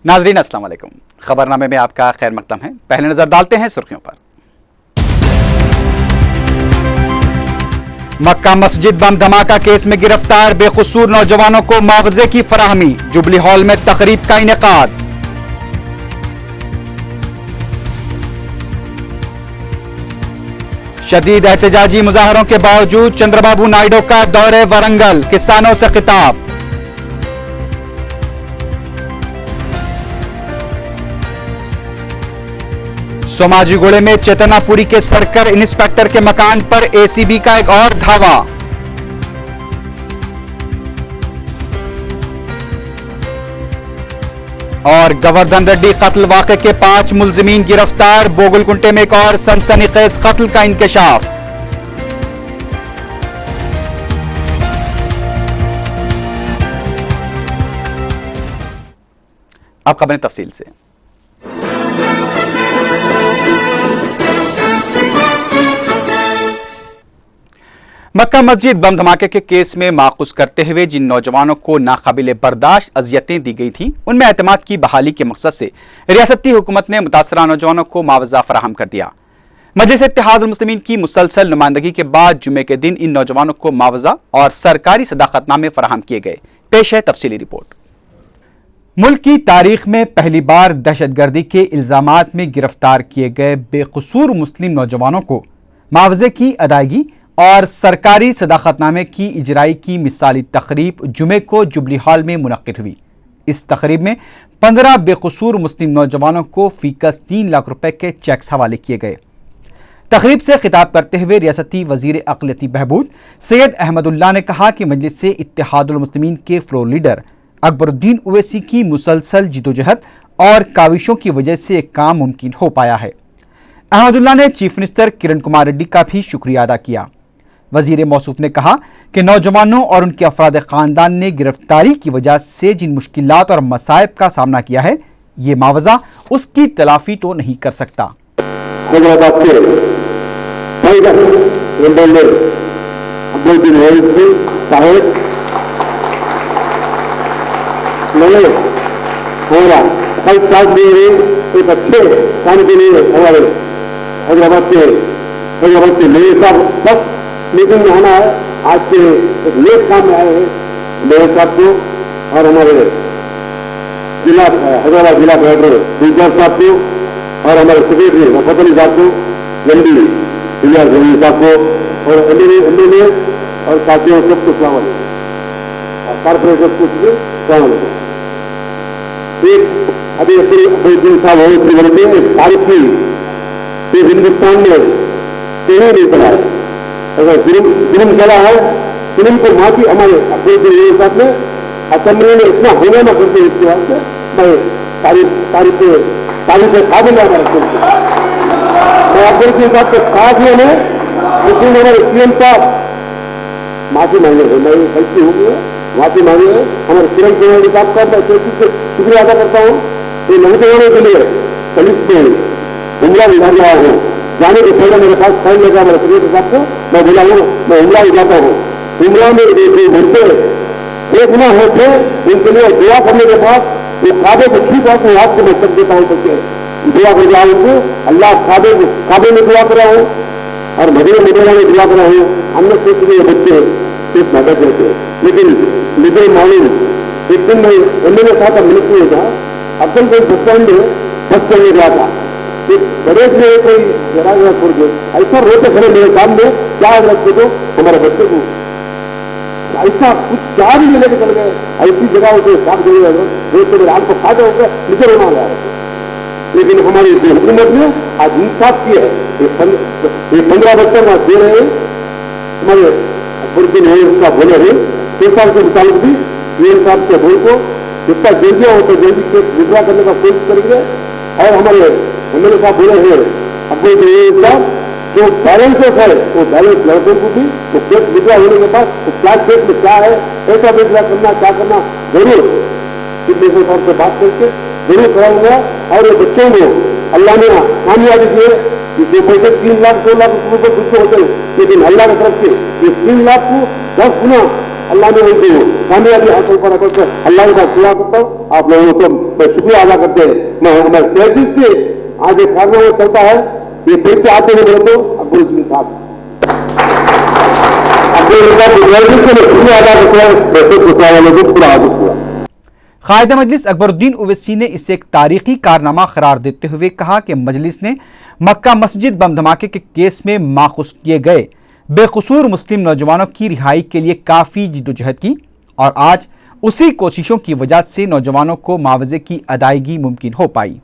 नाजरीन अस्सलाम वालेकुम। खबरनामे में आपका खैर मकदम है। पहले नजर डालते हैं सुर्खियों पर। मक्का मस्जिद बम धमाका केस में गिरफ्तार बेकसूर नौजवानों को मुआवजे की फराहमी, जुबली हॉल में तकरीब का इनेकाद। शदीद एहतजाजी मुजाहरों के बावजूद चंद्रबाबू नायडू का दौरे वरंगल, किसानों से खिताब। सोमाजीगुड़े में चेतनापुरी के सर्कल इंस्पेक्टर के मकान पर एसीबी का एक और धावा। और गोवर्धन रेड्डी कत्ल वाक़े के 5 मुल्जिमीन गिरफ्तार, बोगलकुंटे में एक और सनसनीखेज कत्ल का इंकशाफ। अब खबरें तफसील से। मक्का मस्जिद बम धमाके के केस में माखूज करते हुए जिन नौजवानों को नाकाबिले बर्दाश्त अजियतें दी गई थीं, उनमें एतमाद की बहाली के मकसद से रियासती हुकूमत ने मुतासरा नौजवानों को मुआवजा फराहम कर दिया। मजलिस इत्तेहादुल मुस्लिमीन की मुसलसल नुमाइंदगी के बाद जुमे के दिन इन नौजवानों को मुआवजा और सरकारी सदाकतनामे फराहम किए गए। पेश है तफसीली रिपोर्ट। मुल्क की तारीख में पहली बार दहशतगर्दी के इल्जामात में गिरफ्तार किए गए बेकसूर मुस्लिम नौजवानों को मुआवजे की अदायगी और सरकारी सदाकतनामे की इजराई की मिसाली तकरीब जुमे को जुबली हॉल में मुनक्किद हुई। इस तकरीब में 15 बेकसूर मुस्लिम नौजवानों को फीकस 3 लाख रुपए के चेक्स हवाले किए गए। तकरीब से खिताब करते हुए रियासती वजीर अक़लियती बहबूद सैयद अहमदुल्लाह ने कहा कि मजलिस इत्तेहादुल मुस्लिमीन के फ्लोर लीडर अकबरुद्दीन ओवैसी की मुसलसल जिदोजहद और काविशों की वजह से एक काम मुमकिन हो पाया है। अहमदुल्लाह ने चीफ मिनिस्टर किरण कुमार रेड्डी का भी शुक्रिया अदा किया। वजीर मौसूफ ने कहा कि नौजवानों और उनके अफराद खानदान ने गिरफ्तारी की वजह से जिन मुश्किलात और मसाइब का सामना किया है, ये मुआवजा उसकी तलाफी तो नहीं कर सकता। कल 4 दिन में एक अच्छे काम के लिए हमारे हैदराबाद के मेयर साहब बस मीटिंग में आना है। आज के एक नेक काम में आए हैं मेयर साहब को और हमारे हैदराबाद जिला कलेक्टर बीजर साहब को और हमारे सेक्रेटरी रफत अली साहब को, एमडी बिजार जमीन साहब को और एमएलए और साथियों सबको सलाम अलैकुम और कारपोरेटर्स को सलाम अलैकुम। एक अभी अकबरुद्दीन साहब ओवैसी बोलते हैं तारीखी हिंदुस्तान में कहीं नहीं चला है। अगर जुल्म चला है, जुल्म को माफी हमारे अकबरुद्दीन साहब ने असेंबली में इतना हंगामा करते हैं। इसके वास्ते मैं तारीफ काबिल है मैं अकबरुद्दीन साहब के साथियों ने, लेकिन हमारे सीएम साहब माफी मांगे हैं। मैं गलती हो गई है, माफी मांगे हैं। हमारे किरण कुमार साहब का मैं से शुक्रिया अदा करता हूँ। ये नौजवानों के लिए पुलिस में उमरा भी रहा हूँ। जाने के पहले मेरे पास फाइन लगा मेरे सेक्रेटरी साहब को, मैं बोला हूँ मैं उमरा भी जाता हूँ। उमरा में बच्चे बेगुनाह होते उनके लिए दुआ करने के बाद वो काबे को छू पाते हैं, हाथ से मैं चक देता हूँ करके दुआ कर रहा हूँ। अल्लाह काबे में दुआ कर रहा हूँ और मदीना में दुआ कर रहा हूँ। अन्य से बच्चे इस मदद देते हैं। लेकिन मुझे मालूम एक दिन मैं एमएलए था, मिनिस्टर में था, अब्दुल कोई बस स्टैंड में बस चलने गया था। बड़े में कोई जरा छोड़ गए, ऐसा रोते खड़े मेरे सामने, क्या रखते तो हमारे बच्चे को ऐसा कुछ क्या भी नहीं लेके चल गए। ऐसी जगह से साफ रोते मेरे आंख को फायदा हो गया, मुझे रोना आ रहा। लेकिन हमारी हुकूमत ने आज इंसाफ किया है। ये 15 बच्चे वहां दे रहे हैं। हमारे अकबरुद्दीन ओवैसी साहब बोले हैं केस के मुताबिक भी सीएम साहब से बोल को जितना जल्दी हो तो जल्दी केस विड्रा करने का कोशिश करेंगे। और हमारे एमएलए साहब बोले हैं अकबरुद्दीन ओवैसी साहब जो बैलेंसेस है वो बैलेंस लड़कों को भी वो केस विड्रा होने के बाद वो फ्लैट केस में क्या है, ऐसा विड्रा करना क्या करना जरूर चीफ मिनिस्टर साहब से बात करके जरूर कराऊंगा। और ये बच्चों को अल्लाह ने कामयाबी दी है। जो पैसे 3 लाख 2 लाख रुपए होते हैं, लेकिन अल्लाह की तरफ से ये 3 लाख को 10 गुना अल्लाह ने उनको कामयाबी हासिल करा करके अल्लाह का दुआ करता हूँ। आप लोगों को मैं शुक्रिया अदा करते हैं। मैं हमारे तहजीब से आज एक कारनामा चलता है, ये फिर से आते हुए बोलते हो अकबरुद्दीन साहब, अकबरुद्दीन साहब की तहजीब से मैं शुक्रिया अदा करता हूँ। वैसे गुस्सा वालों को पूरा हादिस हुआ। कायद मजलिस अकबरुद्दीन ओवैसी ने इसे एक तारीखी कारनामा करार देते हुए कहा कि मजलिस ने मक्का मस्जिद बम धमाके के केस में माखूज किए गए बेकसूर मुस्लिम नौजवानों की रिहाई के लिए काफ़ी जिद्दोजहद की और आज उसी कोशिशों की वजह से नौजवानों को मुआवजे की अदायगी मुमकिन हो पाई।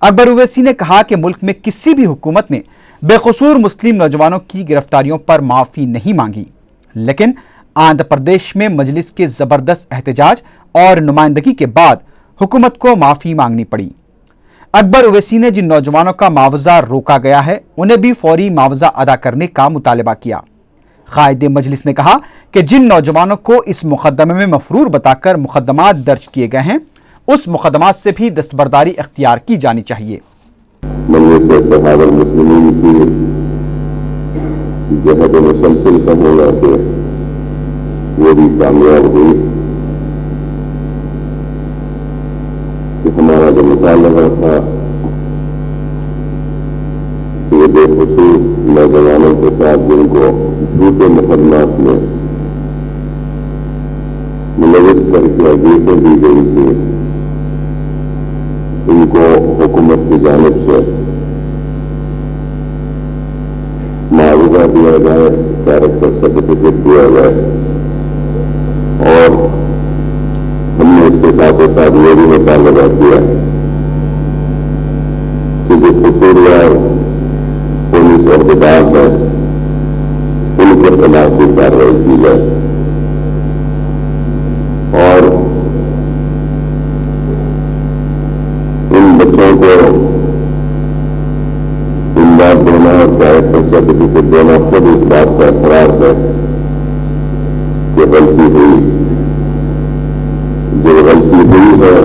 अकबर ओवैसी ने कहा कि मुल्क में किसी भी हुकूमत ने बेकसूर मुस्लिम नौजवानों की गिरफ्तारियों पर माफ़ी नहीं मांगी, लेकिन आंध्र प्रदेश में मजलिस के ज़बरदस्त एहतजाज और नुमाइंदगी के बाद हुकूमत को माफ़ी मांगनी पड़ी। अकबर ओवैसी ने जिन नौजवानों का मुआवजा रोका गया है उन्हें भी फौरी मुआवजा अदा करने का मुतालबा किया। कायद मजलिस ने कहा कि जिन नौजवानों को इस मुकदमे में मफरूर बताकर मुकदमात दर्ज किए गए हैं उस मुकदमात से भी दस्तबरदारी इख्तियार की जानी चाहिए। मजलिस इत्तेहाद मुस्लिमीन की जहद मुसलसल का होना कि वो भी कामयाब हुई कि हमारा जो मुतालबा था कि ये बेकसूर नौजवानों के साथ जिनको झूठे मुकदमात में मुलविस करके अजीतें दी गई थी, इनको हुकूमत की जानिब से मुआवजा दिया जाए, कैरेक्टर सर्टिफिकेट दिया जाए और हमने इसके साथ साथ ये भी मुतालबा किया कि जो कसूरवार पुलिस अहदेदार हैं उनके खिलाफ भी कार्रवाई की जाए और इन बच्चों को इमदाद देना और कैरेक्टर सर्टिफिकेट देना खुद इस बात का इकरार है कि गलती हुई। जो गलती हुई है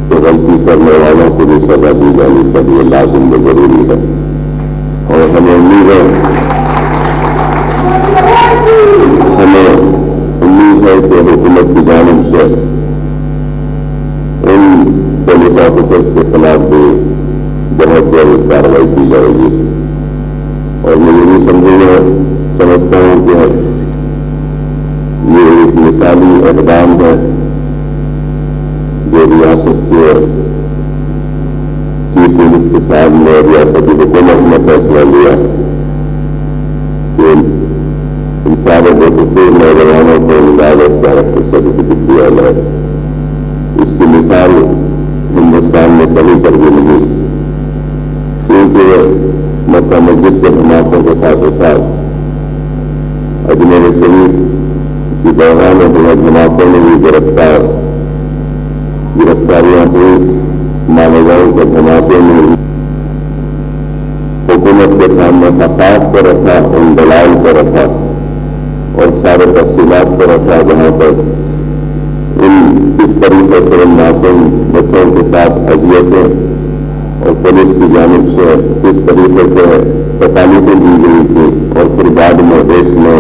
तो गलती करने वालों को भी सजा दी जानी चाहिए, लाजिम व जरूरी है। और हमें उम्मीद है कि हुकूमत की जानिब से इन पुलिस ऑफिसर्स के खिलाफ भी बहुत जल्द कार्रवाई की जाएगी। और मैं ये भी समझता हूं कि ये एक मिसाली इक़दाम है जो रियासत के चीफ मिनिस्टर साहब ने, रियासती हुकूमत ने फैसला लिया कि इन सारे बेकसूर नौजवानों को इमदाद और कैरेक्टर सर्टिफिकेट दिया जाए। इसकी मिसाल हिंदुस्तान में कहीं पर भी नहीं, क्योंकि मक्का मस्जिद के धमाकों के साथ अजमेर शरीफ की दौरान धमाकों में भी गिरफ्तारियां हुई। मालेगांव के धमाके में हुकूमत के सामने हसास पर रखा, उन दलाल पर रखा और सारे तफसीलात पर रखा, जहां पर किस तरीके से इन मासूम बच्चों के साथ अजियतें और पुलिस की जानिब से किस तरीके से तकालीफें दी गई थी और फिर बाद में देश में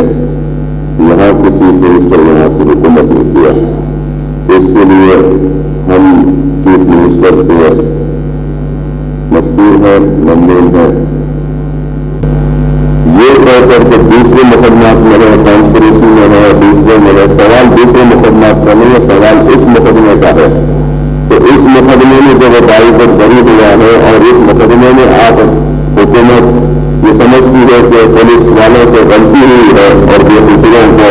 यहाँ की चीफ मिनिस्टर, यहाँ की हुकूमत ने किया। इसके लिए हम चीफ मिनिस्टर के मशहूर हैं, ममनून हैं। ये कहकर के दूसरे मुकदमात में है, कॉन्स्पिरेसी में है, दूसरे में है, सवाल दूसरे मुकदमात का नहीं है, सवाल इस मुकदमे का है। तो इस मुकदमे में जो बताई पर बरी हुआ है और इस मुकदमे में आप हुकूमत ये समझती है कि पुलिस वालों से गलती हुई है और बेकसूरों को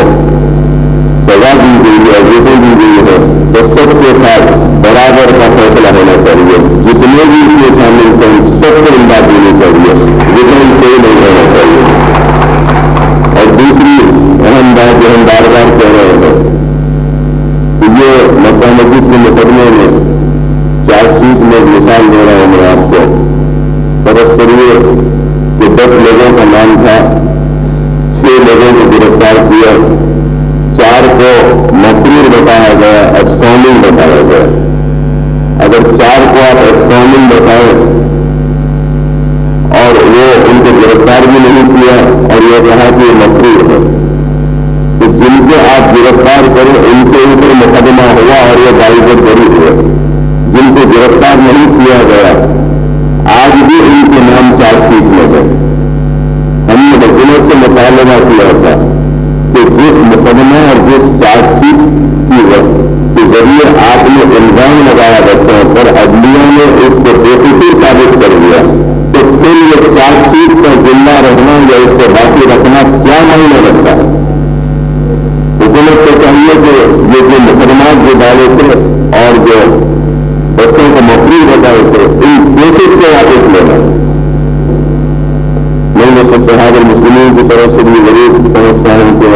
सजा दी गई है, अजीतें दी गई है, तो सबके साथ बराबर का फैसला होना चाहिए। जितने भी इसमें शामिल थे सबको इमदाद देनी चाहिए, लेकिन कोई नहीं होना चाहिए। और दूसरी अहम बात जो हम बार बार कह रहे हैं कि ये मक्का मस्जिद के मुकदमे में चार्जशीट में मिसाल दे रहा हूं मैं आपको। फर्ज करिए कि 10 लोगों का नाम था, 6 लोगों को गिरफ्तार किया, 4 को मफरूर बताया गया, एक्सटॉर्निंग बताया गया। अगर 4 को आप एक्सटॉर्निंग बताएं और वो उनको गिरफ्तार भी नहीं किया और ये कहा कि ये मफरूर है, तो जिनके आप गिरफ्तार करे उनके ऊपर मुकदमा हुआ और ये बाइज्जत बरी हुए। जिनको गिरफ्तार नहीं किया गया आज भी उनके नाम चार्जशीट में है। हमने वकीलों से मुतालबा किया था कि जिस मुकदमा और जिस चार्जशीट के जरिए आपने इल्जाम लगाया बच्चों पर, अदलिया ने उसको बेकसूर साबित कर दिया, तो फिर ये चार्जशीट का जिम्मा रहना या इसको बाकी रखना क्या मायने रखता है? हुकूमत को चाहिए कि ये जो मुकदमात जो डाले थे और जो बच्चों को मफरूज बताए थे, इन केसेस को वापस लेना। मैं इत्तेहाद मुस्लिमीन की तरफ से भी जरूर समझता हूं कि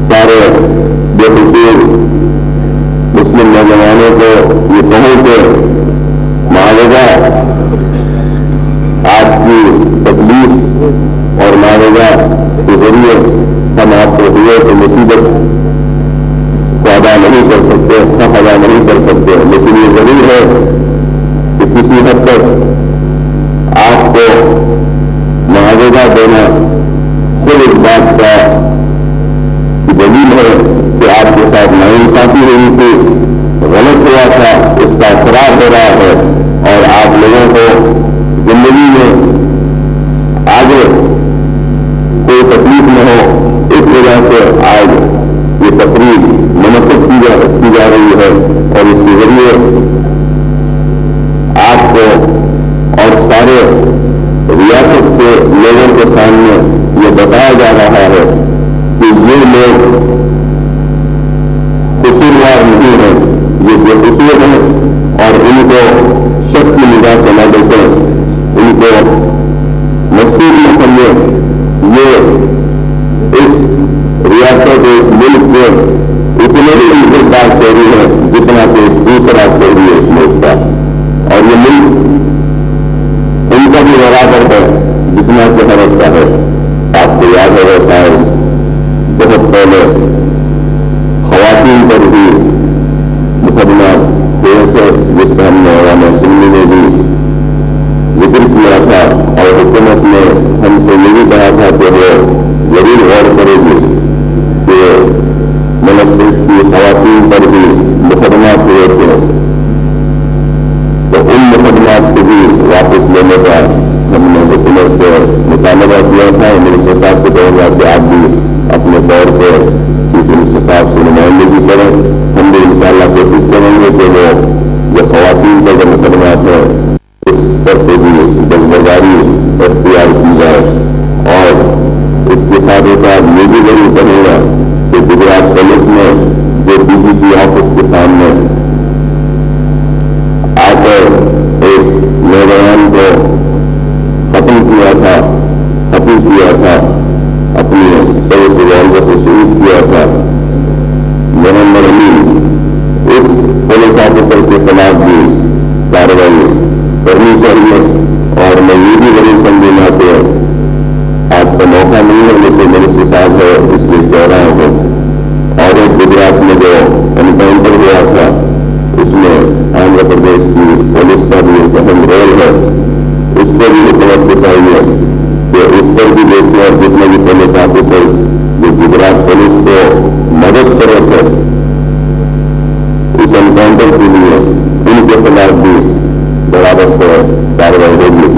सारे बेकसूर मुस्लिम नौजवानों को ये कहूं कि मुआवजा आपकी तकलीफ और मुआवजा के जरिए हम आपको हुए तो मुसीबत को अदा नहीं कर सकते, हक अदा नहीं कर सकते, लेकिन ये जरूर है कि किसी हद तक आपको मुआवजा देना खुद इस बात का दलील है कि आपके साथ नाइंसाफी हुई थी, गलत हुआ था, इसका खराब हो रहा है और आप लोगों को जिंदगी में आगे कोई तकलीफ न हो, इस वजह से आज ये तकरीब मुनक़िद की जा रही है और इसके जरिए आपको और सारे रियासत के लोगों के सामने ये बताया जा रहा है कि ये लोग कसूरवार नहीं हैं, ये बेकसूर हैं और इनको शक की निगाह से न देखें, इनको मस्तूर न समझें। ये इस रियासत इस मुल्क के उतने ही इज्जतदार शहरी है जितना कि दूसरा शहरी है इस मुल्क का, और ये मुल्क उनका भी बराबर है जितना कि हरत का है। आपको याद होगा शायद बहुत पहले खवातीन पर भी मुकदमा हुए थे, जिसका हमने अवाम असेंबली में भी जिक्र किया था और हुकूमत ने हमसे ये भी कहा था कि वो जरूर गौर करेगी कि मुल्क की खवातीन पर भी मुकदमा हुए थे, तो उन मुकदमात को भी वापस लेने का हमने हुकूमत से मुतालबा किया था। मिनिस्टर साहब से कहूँगा कि आप भी अपने तौर पर चीफ मिनिस्टर साहब से नुमाइंदगी करें। हम भी इंशाअल्लाह कोशिश करेंगे कि वो जो खवातीन का जो मुकदमात है उस पर से भी जल्दबाजी अख्तियार की जाए, और इसके साथ ही साथ ये भी जरूर करेगा कि गुजरात पुलिस ने जो डीजीपी ऑफिस के सामने आकर एक नौजवान को खत्म किया था, अपनी सौ से वालदा से शहीद किया था, मोहम्मद अमीन, इस पुलिस ऑफिसर के खिलाफ भी कार्रवाई करनी चाहिए। और मैं ये भी जरूर समझूंगा कि आज का मौका नहीं है, लेकिन मिनिस्टर साहब है इसलिए कह रहा हूं, और एक गुजरात में जो एनकाउंटर हुआ था उसमें आंध्र प्रदेश की पुलिस का भी एक अहम रोल है, उस पर भी हुकूमत को चाहिए कि उस पर भी देखें और जितने भी पुलिस ऑफिसर जो गुजरात पुलिस को मदद कर रहे थे इस एनकाउंटर के लिए, उनके खिलाफ भी बराबर से कार्रवाई होगी।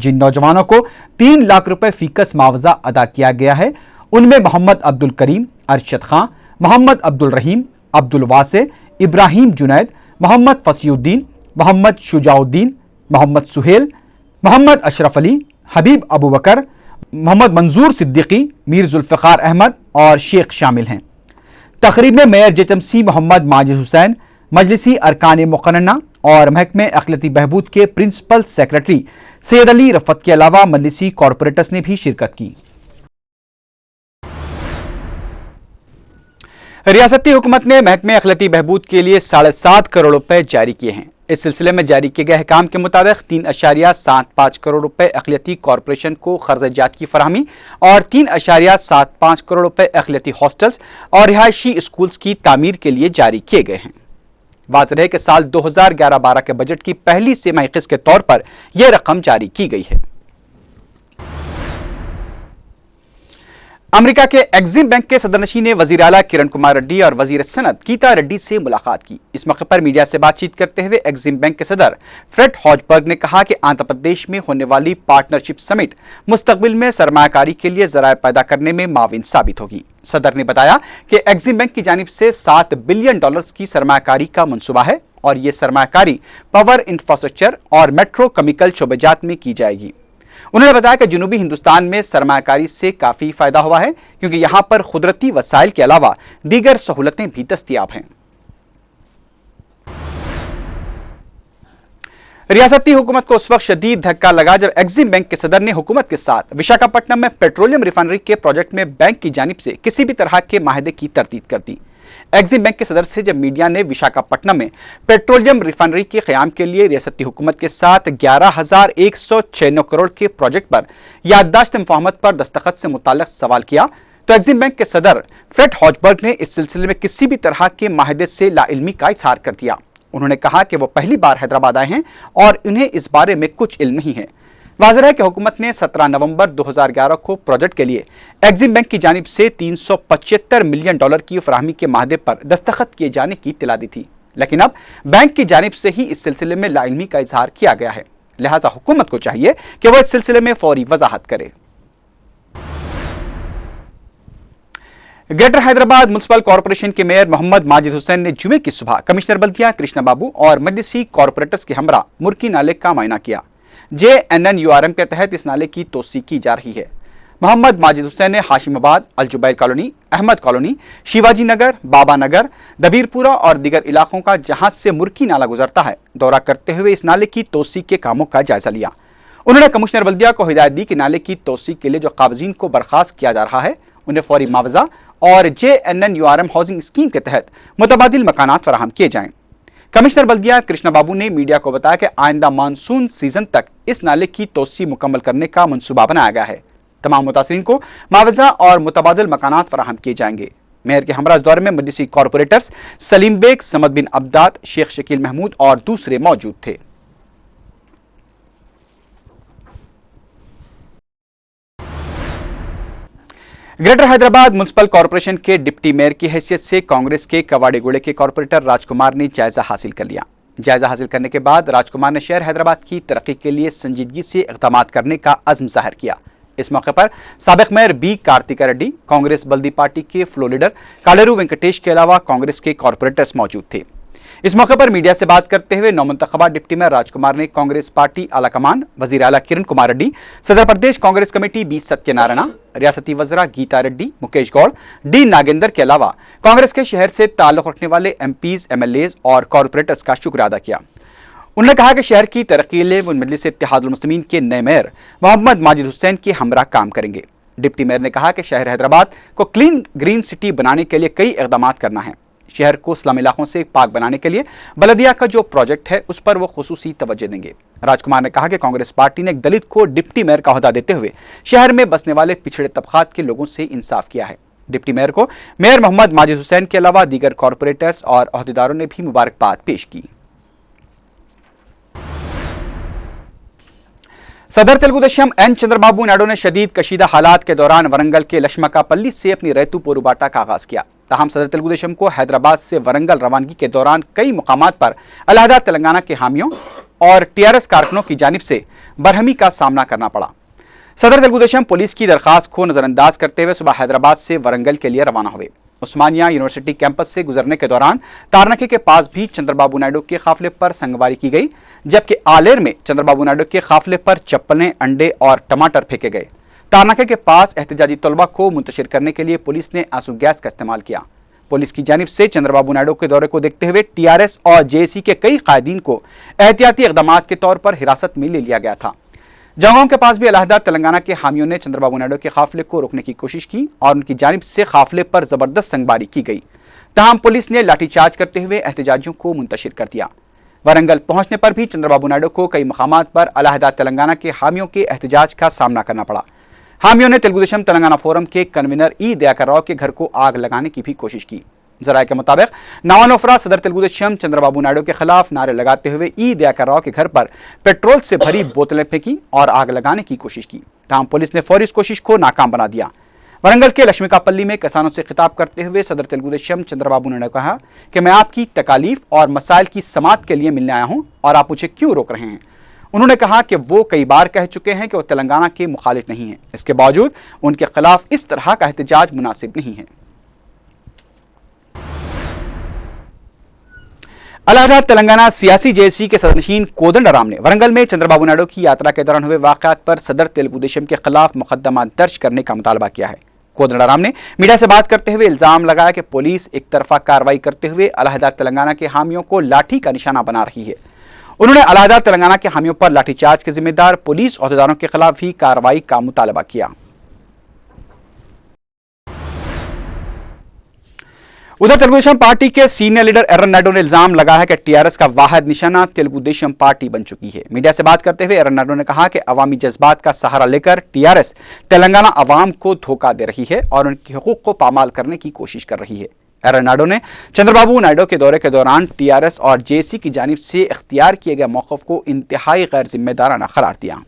जिन नौजवानों को 3 लाख रुपए फीकस मुआवजा अदा किया गया है उनमें मोहम्मद अब्दुल करीम, अरशद खां, मोहम्मद अब्दुल रहीम, अब्दुल वासे, इब्राहिम जुनैद, मोहम्मद फसीउद्दीन, मोहम्मद शुजाउद्दीन, मोहम्मद सुहेल, मोहम्मद अशरफ अली, हबीब अबू बकर, मोहम्मद मंजूर सिद्दीकी, मीर जुल्फ़िकार अहमद और शेख शामिल हैं। तकरीब में मेयर जेचमसी मोहम्मद माजिद हुसैन, मजलिसी अरकान मुक़न्नना और महकमे अखिलती बहबूद के प्रिंसिपल सेक्रेटरी सैयद अली रफ़त के अलावा मजलिसी कॉरपोरेटर्स ने भी शिरकत की। रियासती हुकूमत ने महकमे अखिलती बहबूद के लिए 7.5 करोड़ रुपए जारी किए हैं। इस सिलसिले में जारी किए गए अहकाम के मुताबिक 3.75 करोड़ रुपए अखिलती कॉरपोरेशन को खर्च-ए-जात की फराहमी और 3.75 करोड़ रुपए अखिलती हॉस्टल्स और रिहायशी स्कूल्स की तामीर के लिए जारी किए गए हैं। वाज़ेह है कि साल 2011-12 के बजट की पहली तिमाही किस्त के तौर पर यह रकम जारी की गई है। अमेरिका के एक्सिम बैंक के सदरनशीन ने वजीर आला किरण कुमार रेड्डी और वजीर सनत गीता रेड्डी से मुलाकात की। इस मौके पर मीडिया से बातचीत करते हुए एक्सिम बैंक के सदर फ्रेड हॉजबर्ग ने कहा कि आंध्र प्रदेश में होने वाली पार्टनरशिप समिट मुस्तकबिल में सरमायाकारी के लिए जराए पैदा करने में माविन साबित होगी। सदर ने बताया कि एक्सिम बैंक की जानिब से $7 बिलियन की सरमायाकारी का मंसूबा है और ये सरमायाकारी पावर इंफ्रास्ट्रक्चर और मेट्रो केमिकल शोबेजात में की जाएगी। उन्होंने बताया कि जनूबी हिंदुस्तान में सरमायाकारी से काफी फायदा हुआ है क्योंकि यहां पर कुदरती वसाइल के अलावा दीगर सहूलतें भी दस्तयाब हैं। रियासती हुकूमत को उस वक्त शदीद धक्का लगा जब एक्सिम बैंक के सदर ने हुकूमत के साथ विशाखापट्टनम में पेट्रोलियम रिफाइनरी के प्रोजेक्ट में बैंक की जानिब से किसी भी तरह के माहिदे की तरदीद कर दी। एक्सिम बैंक के सदर से जब मीडिया ने विशाखापट्टनम में पेट्रोलियम रिफाइनरी के क़याम के लिए रियासती हुकूमत के साथ 11,196 करोड़ के प्रोजेक्ट पर याददाश्त मुफाहमत पर दस्तखत से मुताल्लिक सवाल किया तो एक्सिम बैंक के सदर फ्रेड हॉजबर्ग ने इस सिलसिले में किसी भी तरह के माहिदे से लाइल्मी का इजहार कर दिया। उन्होंने कहा कि वो पहली बार हैदराबाद आए हैं और इन्हें इस बारे में कुछ इल्म नहीं है। वाज़ेह है कि हुकूमत ने 17 नवंबर 2011 को प्रोजेक्ट के लिए एक्सिम बैंक की जानिब से $375 मिलियन की फराहमी के माहदे पर दस्तखत किए जाने की इत्तला दी थी, लेकिन अब बैंक की जानिब से ही इस सिलसिले में लाइल्मी का इजहार किया गया है। लिहाजा हुकूमत को चाहिए कि वह इस सिलसिले में फौरी वजाहत करे। ग्रेटर हैदराबाद म्युनिसिपल कॉरपोरेशन के मेयर मोहम्मद माजिद हुसैन ने जुमे की सुबह कमिश्नर बल्दिया कृष्णा बाबू और मजलिसी कॉरपोरेटर्स के हमरा मुर्की नाले का मुआयना किया। JNNURM के तहत इस नाले की तोसी की जा रही है। मोहम्मद माजिद हुसैन ने हाशिमाबाद, अलजुबैर कॉलोनी, अहमद कॉलोनी, शिवाजी नगर, बाबा नगर, दबीरपुरा और दीगर इलाकों का जहां से मुर्की नाला गुजरता है दौरा करते हुए इस नाले की तोसी के कामों का जायजा लिया। उन्होंने कमिश्नर बल्दिया को हिदायत दी कि नाले की तोसी के लिए जो काबजीन को बर्खास्त किया जा रहा है उन्हें फौरी मुआवजा और JNNURM हाउसिंग स्कीम के तहत मुतबादिल मकानात फराहम किए जाएं। कमिश्नर बल्दिया कृष्णा बाबू ने मीडिया को बताया कि आइंदा मानसून सीजन तक इस नाले की तोसी मुकम्मल करने का मंसूबा बनाया गया है। तमाम मुतासिरीन को मुआवजा और मुतबादिल मकानात फराहम किए जाएंगे। मेयर के हमरा इस दौरे में मजलिसी कॉरपोरेटर्स सलीम बेग, समद बिन अब्दाद, शेख शकील महमूद और दूसरे मौजूद थे। ग्रेटर हैदराबाद म्युनिसिपल कॉरपोरेशन के डिप्टी मेयर की हैसियत से कांग्रेस के कवाड़ीगुड़े के कॉरपोरेटर राजकुमार ने जायजा हासिल कर लिया। जायजा हासिल करने के बाद राजकुमार ने शहर हैदराबाद की तरक्की के लिए संजीदगी से इक़दाम करने का अज़्म ज़ाहिर किया। इस मौके पर साबिक मेयर बी कार्तिका रेड्डी, कांग्रेस बल्दी पार्टी के फ्लोर लीडर कालेरू वेंकटेश के अलावा कांग्रेस के कॉरपोरेटर्स मौजूद थे। इस मौके पर मीडिया से बात करते हुए नौमुंतखबा डिप्टी मेयर राजकुमार ने कांग्रेस पार्टी आलाकमान, वजीर आला किरण कुमार रेड्डी, सदर प्रदेश कांग्रेस कमेटी बी सत्यनारायण, रियासती वज़रा गीता रेड्डी, मुकेश गौड़, डी नागेंद्र के अलावा कांग्रेस के शहर से ताल्लुक रखने वाले MPs, MLAs और कॉरपोरेटर्स का शुक्रिया अदा किया। उन्होंने कहा कि शहर की तरक्की के लिए वो मजलिस इत्तेहादुल मुस्लिमीन के नए मेयर मोहम्मद माजिद हुसैन के हमरा काम करेंगे। डिप्टी मेयर ने कहा कि शहर हैदराबाद को क्लीन ग्रीन सिटी बनाने के लिए कई इक़दाम करना है। शहर को स्लम इलाकों से पाक बनाने के लिए बलदिया का जो प्रोजेक्ट है उस पर वो खुसूसी तवज्जो देंगे। राजकुमार ने कहा कि कांग्रेस पार्टी ने एक दलित को डिप्टी मेयर का ओहदा देते हुए शहर में बसने वाले पिछड़े तबकात के लोगों से इंसाफ किया है। डिप्टी मेयर को मेयर मोहम्मद माजिद हुसैन के अलावा दीगर कॉरपोरेटर्स और ओहदेदारों ने भी मुबारकबाद पेश की। सदर तेलुगु देशम N चंद्रबाबू नायडू ने शदीद कशीदा हालात के दौरान वरंगल के लश्मकापल्ली से अपनी रैतू पोरुबाटा का आगाज किया। ताहम सदर तेलुगु देशम को हैदराबाद से वरंगल रवानगी के दौरान कई मुकामात पर अलहदा तेलंगाना के हामियों और TRS कारकुनों की जानिब से बरहमी का सामना करना पड़ा। सदर तेलुगु देशम पुलिस की दरखास्त को नजरअंदाज करते हुए सुबह हैदराबाद से वरंगल के लिए रवाना हुए। उस्मानिया यूनिवर्सिटी कैंपस से गुजरने के दौरान तारनाके के पास भी चंद्रबाबू नायडू के काफिले पर संगवारी की गई, जबकि आलेर में चंद्रबाबू नायडू के काफिले पर चप्पलें, अंडे और टमाटर फेंके गए। तारनाके के पास एहतजाजी तलबा को मुंतशिर करने के लिए पुलिस ने आंसू गैस का इस्तेमाल किया। पुलिस की जानिब से चंद्रबाबू नायडू के दौरे को देखते हुए TRS और JAC के कई कायदीन को एहतियाती इक़दामात के तौर पर हिरासत में ले लिया गया था। जंगों के पास भी अलहदा तेलंगाना के हामियों ने चंद्रबाबू नायडू के काफिले को रोकने की कोशिश की और उनकी जानिब से काफिले पर जबरदस्त संगबारी की गई। तमाम पुलिस ने लाठीचार्ज करते हुए एहतजाजियों को मुंतशिर कर दिया। वरंगल पहुंचने पर भी चंद्रबाबू नायडू को कई मकामात पर अलहदा तेलंगाना के हामियों के एहतजाज का सामना करना पड़ा। हामियों ने तेलुगु देशम तेलंगाना फोरम के कन्वीनर ई दयाकर राव के घर को आग लगाने की भी कोशिश की। जराये के मुताबिक 59 अफराद सदर तेलुगु देशम चंद्रबाबू नायडू के खिलाफ नारे लगाते हुए ई दयाकर राव के घर पर पेट्रोल से भरी बोतलें फेंकी और आग लगाने की कोशिश की। तमाम पुलिस ने फौरी इस कोशिश को नाकाम बना दिया। वरंगल के लक्ष्मीकापल्ली में किसानों से खिताब करते हुए सदर तेलुगु देशम चंद्रबाबू नायडू ने कहा कि मैं आपकी तकालीफ और मसाइल की समाअत के लिए मिलने आया हूं और आप मुझे क्यों रोक रहे हैं। उन्होंने कहा कि वो कई बार कह चुके हैं कि वो तेलंगाना के मुखालिफ नहीं है, इसके बावजूद उनके खिलाफ इस तरह का एहतजाज मुनासिब नहीं है। अलहदा तेलंगाना सियासी जेएसी के सदनशीन कोदंडराम ने वरंगल में चंद्रबाबू नायडू की यात्रा के दौरान हुए वाकयात पर सदर तेलुगु देशम के खिलाफ मुकदमा दर्ज करने का मुतालबा किया है। कोदंडराम ने मीडिया से बात करते हुए इल्जाम लगाया कि पुलिस एक तरफा कार्रवाई करते हुए अलहदा तेलंगाना के हामियों को लाठी का निशाना बना रही है। उन्होंने अलहदा तेलंगाना के हामियों पर लाठीचार्ज के जिम्मेदार पुलिस अहदेदारों के खिलाफ भी कार्रवाई का मुतालबा किया। उधर तेलुगु देशम पार्टी के सीनियर लीडर एर्रन नायडू ने इल्जाम लगाया है कि टीआरएस का वाहिद निशाना तेलुगु देशम पार्टी बन चुकी है। मीडिया से बात करते हुए एर्रन नायडू ने कहा कि अवामी जज्बात का सहारा लेकर टीआरएस तेलंगाना अवाम को धोखा दे रही है और उनके हुकूक को पामाल करने की कोशिश कर रही है। एर्रन नायडू ने चंद्रबाबू नायडू के दौरे के दौरान टीआरएस और जेएसी की जानिब से इख्तियार किए गए मौक़िफ़ को इंतहाई गैर जिम्मेदाराना करार दिया।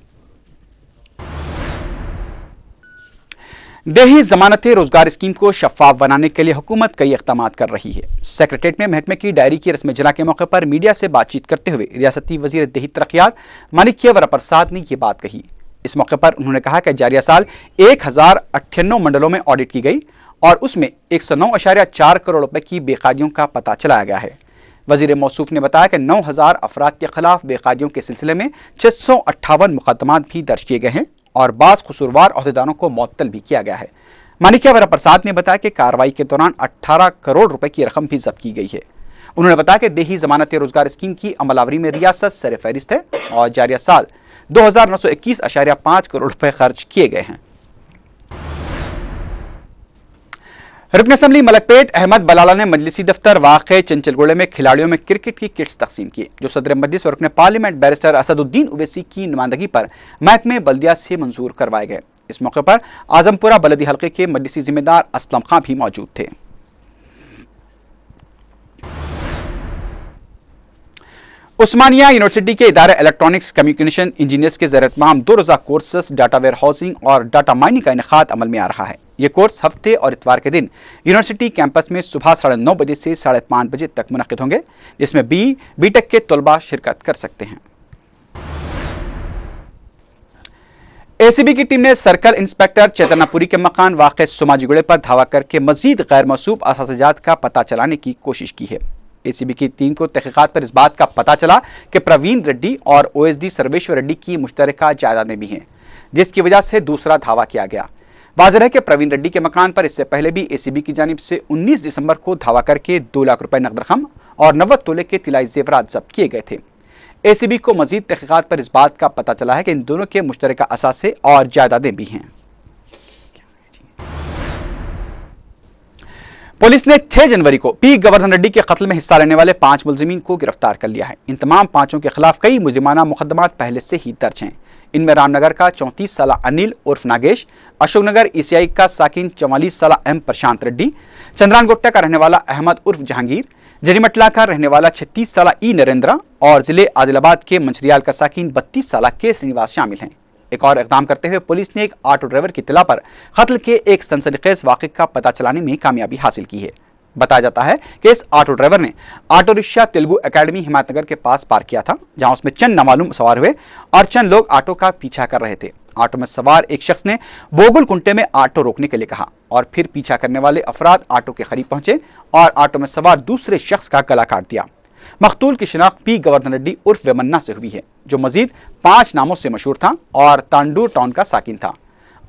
देही जमानती रोजगार स्कीम को शफाफ बनाने के लिए हुकूमत कई इक़दाम कर रही है। सेक्रेटेरिएट में महकमे की डायरी की रस्म इजरा के मौके पर मीडिया से बातचीत करते हुए रियासती वजीर देही तरक्यात माणिक्य वरप्रसाद ने यह बात कही। इस मौके पर उन्होंने कहा कि जारिया साल 1098 मंडलों में ऑडिट की गई और उसमें 109.4 करोड़ रुपए की बेकायदियों का पता चलाया गया है। वजीर मौसूफ ने बताया कि 9000 अफराद के खिलाफ बेकायदियों के सिलसिले में 658 मुकदमात भी दर्ज किए गए हैं और बाज़ कसूरवार अहदेदारों को मुअत्तल भी किया गया है। माणिक्य वरप्रसाद ने बताया कि कार्रवाई के दौरान 18 करोड़ रुपए की रकम भी जब्त की गई है। उन्होंने बताया कि देही जमानती रोजगार स्कीम की अमलावरी में रियासत सर फहरिस्त है और जारिया साल 2921.5 करोड़ रुपए खर्च किए गए हैं। रुकन असम्बली मलकपेट अहमद बलाला ने मजलिसी दफ्तर वाक़े चंचलगोड़े में खिलाड़ियों में क्रिकेट की किट्स तकसीम की, जो सदर मजलिस और रुकन पार्लियामेंट बैरिस्टर असदुद्दीन ओवैसी की नुमाइंदगी पर महकमे बल्दिया से मंजूर करवाए गए। इस मौके पर आजमपुरा बलदी हल्के के मजलिसी जिम्मेदार असलम खां भी मौजूद थे। उस्मानिया यूनिवर्सिटी के इदारे इलेक्ट्रॉनिक्स कम्युनिकेशन इंजीनियर्स के ज़ेर एहतमाम 2 रोज़ा कोर्सेस डाटा वेयर हाउसिंग और डाटा माइनिंग का इनेकाद अमल में आ रहा है। ये कोर्स हफ्ते और इतवार के दिन यूनिवर्सिटी कैंपस में सुबह 9:30 बजे से 5:30 बजे तक मुनक़िद होंगे, जिसमें बी.टेक के तलबा शिरकत कर सकते हैं। एसीबी की टीम ने सर्कल इंस्पेक्टर चैतन्यपुरी के मकान वाक़े सुमाजीगुड़े पर धावा करके मजीद गैर मौसूफ असातिज़ात का पता चलाने की कोशिश की है। एसीबी की टीम को तहक़ीक़ात पर इस बात का पता चला कि प्रवीण रेड्डी और ओएसडी सर्वेश्वर रेड्डी की मुश्तरका जायदादें भी हैं, जिसकी वजह से दूसरा धावा किया गया। वाज़ेह है कि प्रवीण रेड्डी के मकान पर इससे पहले भी एसीबी की जानिब से 19 दिसंबर को धावा करके 2 लाख रुपए नकद रकम और 90 तोले के तिलाई जेवरात जब्त किए गए थे। एसीबी को मजीद तहक़ीक़ात पर इस बात का पता चला है कि इन दोनों के मुश्तरका असासे और जायदादें भी हैं। पुलिस ने 6 जनवरी को पी गोवर्धन रेड्डी के कत्ल में हिस्सा लेने वाले 5 मुलजिमीन को गिरफ्तार कर लिया है। इन तमाम 5 के खिलाफ कई मुजरिमाना मुकदमात पहले से ही दर्ज हैं। इनमें रामनगर का 34 साला अनिल उर्फ नागेश, अशोकनगर ईसीआई का साकिन 44 साला एम प्रशांत रेड्डी, चंद्रानगोट्टा का रहने वाला अहमद उर्फ जहांगीर, जरीमटला का रहने वाला 36 साला ई नरेंद्र और जिले आदिलाबाद के मंचरियाल का साकिन 32 साला के श्रीनिवास शामिल हैं। एक और इक़दाम करते हुए पुलिस ने एक ऑटो ड्राइवर की इत्तला पर कत्ल के एक सनसनीखेज वाक़े का पता चलाने में कामयाबी हासिल की है। बताया जाता है कि इस ऑटो ड्राइवर ने auto rickshaw Telugu academy Himmatnagar के पास पार्क किया था, जहां उसमें चंद नामालूम सवार हुए और चंद लोग ऑटो का पीछा कर रहे थे। ऑटो में सवार एक शख्स ने बोगुल कुंटे में ऑटो रोकने के लिए कहा और फिर पीछा करने वाले अफराद ऑटो के करीब पहुंचे और ऑटो में सवार दूसरे शख्स का गला काट दिया। मकतूल की शिनाख्त पी गोवर्धन रेड्डी उर्फ वेमन्ना से हुई है, जो मजीद 5 नामों से मशहूर था और तांडूर टाउन का साकिन था।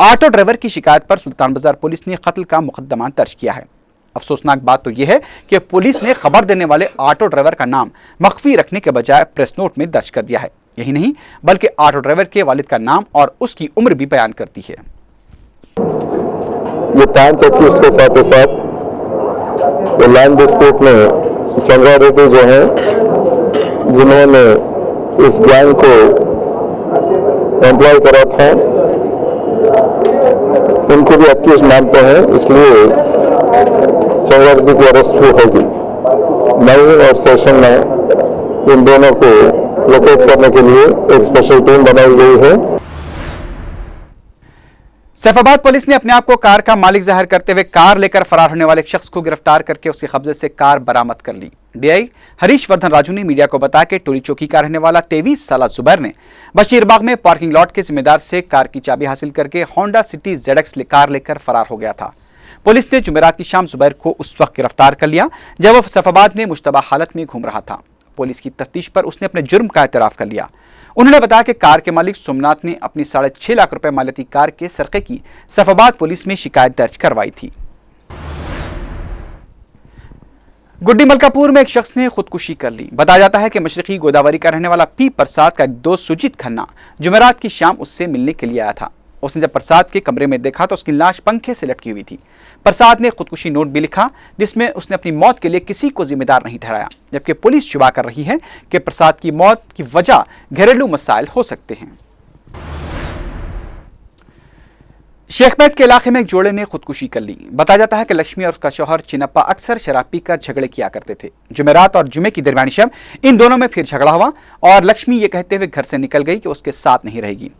ऑटो ड्राइवर की शिकायत पर सुल्तान बाजार पुलिस ने कत्ल का मुकदमा दर्ज किया है। अफसोसनाक बात तो यह है कि पुलिस ने खबर देने वाले ऑटो ड्राइवर का नाम मख्फी रखने के बजाय प्रेस नोट में दर्ज कर दिया है। यही नहीं बल्कि ऑटो ड्राइवर के वालिद का नाम और उसकी उम्र भी बयान करती है। ये 5 एक्यूज के साथ ही साथ लैंड डिस्प्यूट में चंद्रा रेड्डी जो है, जिन्होंने इस गैंग को एम्प्लॉय करा था, उनको भी एक्यूज मानते हैं, इसलिए चंद्रा रेड्डी की अरेस्ट भी होगी। नई और सेशन में इन दोनों को लोकेट करने के लिए एक स्पेशल टीम बनाई गई है। सैफाबाद पुलिस ने अपने आप को कार का मालिक जाहिर करते हुए कार लेकर फरार होने वाले एक शख्स को गिरफ्तार करके उसके कब्जे से कार बरामद कर ली। डीआई हरीश वर्धन राजू ने मीडिया को बताया कि टोली चौकी का रहने वाला 23 साल जुबैर ने बशीरबाग में पार्किंग लॉट के जिम्मेदार से कार की चाबी हासिल करके होंडा सिटी ZX कार लेकर फरार हो गया था। पुलिस ने जुमेरात की शाम जुबैर को उस वक्त गिरफ्तार कर लिया जब वह सैफाबाद में मुश्तबा हालत में घूम रहा था। पुलिस की तफ्तीश पर उसने अपने जुर्म का एतराफ कर लिया। उन्होंने बताया कि कार के मालिक सोमनाथ ने अपनी 6.5 लाख रुपए मालियती कार के सरके की सैफाबाद पुलिस में शिकायत दर्ज करवाई थी। गुड्डी मलकापुर में एक शख्स ने खुदकुशी कर ली। बताया जाता है कि मशरकी गोदावरी का रहने वाला पी प्रसाद का एक दोस्त सुजीत खन्ना जुमेरात की शाम उससे मिलने के लिए आया था। उसने जब प्रसाद के कमरे में देखा तो उसकी लाश पंखे से लटकी हुई थी। प्रसाद ने खुदकुशी नोट भी लिखा जिसमें उसने अपनी मौत के लिए किसी को जिम्मेदार नहीं ठहराया, जबकि पुलिस शुबा कर रही है कि प्रसाद की मौत की वजह घरेलू मसाइल हो सकते हैं। शेखपेट के इलाके में एक जोड़े ने खुदकुशी कर ली। बताया जाता है कि लक्ष्मी और उसका शौहर चिनप्पा अक्सर शराब पीकर झगड़े किया करते थे। जुमेरात और जुमे की दरमियानी शब इन दोनों में फिर झगड़ा हुआ और लक्ष्मी ये कहते हुए घर से निकल गई कि उसके साथ नहीं रहेगी।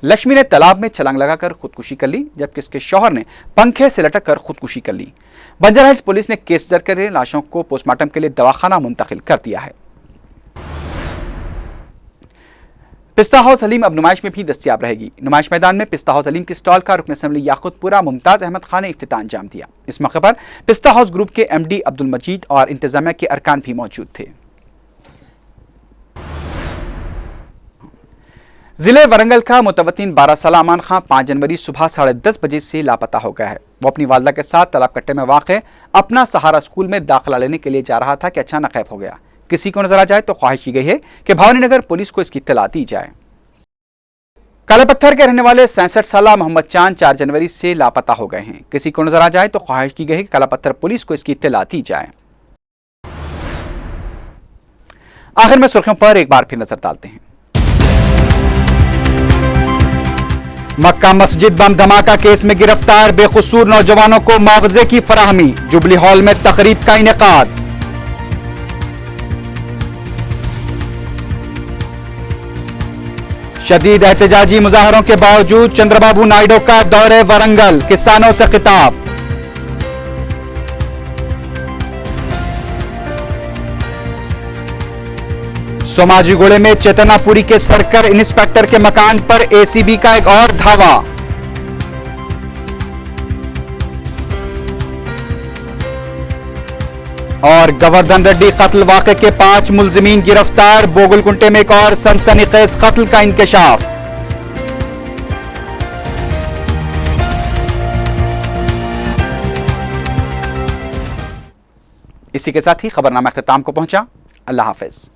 लक्ष्मी ने तालाब में छलांग लगाकर खुदकुशी कर ली, जबकि उसके शौहर ने पंखे से लटक कर खुदकुशी कर ली। बंजारा हिल्स पुलिस ने केस दर्ज कर लाशों को पोस्टमार्टम के लिए दवाखाना मुंतकिल कर दिया है। पिस्ता हाउस हलीम अब नुमाइश में भी दस्तियाब रहेगी। नुमाइश मैदान में पिस्ता हाउस हलीम की स्टॉल का रुकन असेंबली याकुतपुरा मुमताज अहमद खान ने इफ्तिताह अंजाम दिया। इस मौके पर पिस्ता हाउस ग्रुप के MD अब्दुल मजीद और इंतजामिया के अरकान भी मौजूद थे। जिले वरंगल का मुतवत्तिन 12 साल अमान खां 5 जनवरी सुबह 10:30 बजे से लापता हो गया है। वो अपनी वालदा के साथ तालाब कट्टे में वाक़ अपना सहारा स्कूल में दाखिला लेने के लिए जा रहा था कि अचानक गायब हो गया। किसी को नजर आ जाए तो ख्वाहिश की गई है कि भवानी नगर पुलिस को इसकी इत्तला दी जाए। काला पत्थर के रहने वाले 67 साल मोहम्मद चांद 4 जनवरी से लापता हो गए हैं। किसी को नजर आ जाए तो ख्वाहिश की गई है कि काला पत्थर पुलिस को इसकी इत्तला दी जाए। आखिर में सुर्खियों पर एक बार फिर नजर डालते हैं। मक्का मस्जिद बम धमाका केस में गिरफ्तार बेकसूर नौजवानों को मुआवजे की फराहमी। जुबली हॉल में तकरीब का इनेकाद। शदीद एहतजाजी मुजाहरों के बावजूद चंद्रबाबू नायडू का दौरे वरंगल, किसानों से खिताब। सोमाजीगुड़े में चेतनापुरी के सर्कल इंस्पेक्टर के मकान पर ACB का एक और धावा। और गोवर्धन रेड्डी कत्ल वाक़े के 5 मुलजिमीन गिरफ्तार। बोगलकुंटे में एक और सनसनीखेज कत्ल का इंकशाफ। इसी के साथ ही खबरनामा अख्तिताम को पहुंचा। अल्लाह हाफिज।